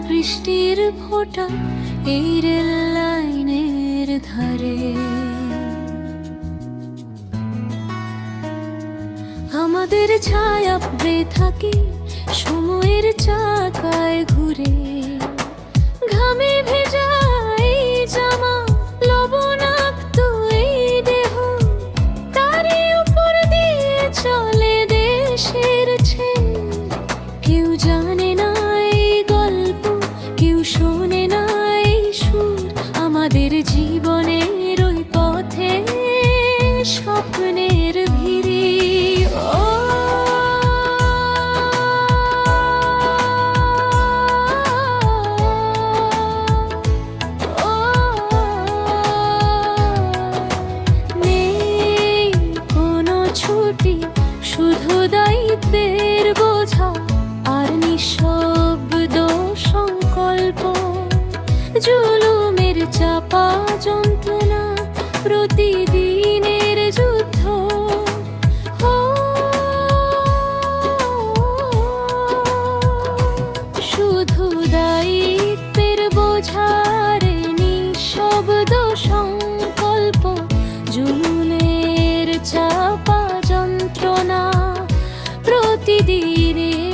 বৃষ্টির ফোঁটা এই রেল লাইনের ধারে। আমাদের ছায়া পড়ে থাকে সময়ের চাকায় ঘুরে, ঘামে ভেজা এই জামা, লবণাক্ত এই দেহ, তারই উপর দিয়ে চলে দেশের ট্রেন। কেউ জানে না এই গল্প, কেউ শোনে না এই সুর, আমাদের জীবনের ওই পথে স্বপ্নের ভিড়ি। শুধু দায়িত্বের বোঝা আর নিঃশব্দ সংকল্প, জুলুমের চাপা যন্ত্রণা, প্রতিদিনের যুদ্ধ। শুধু দায়িত্বের বোঝার নিঃশব্দ সংকল্প, জুলুমের চাপা যন্ত্রণা, প্রতিদিনের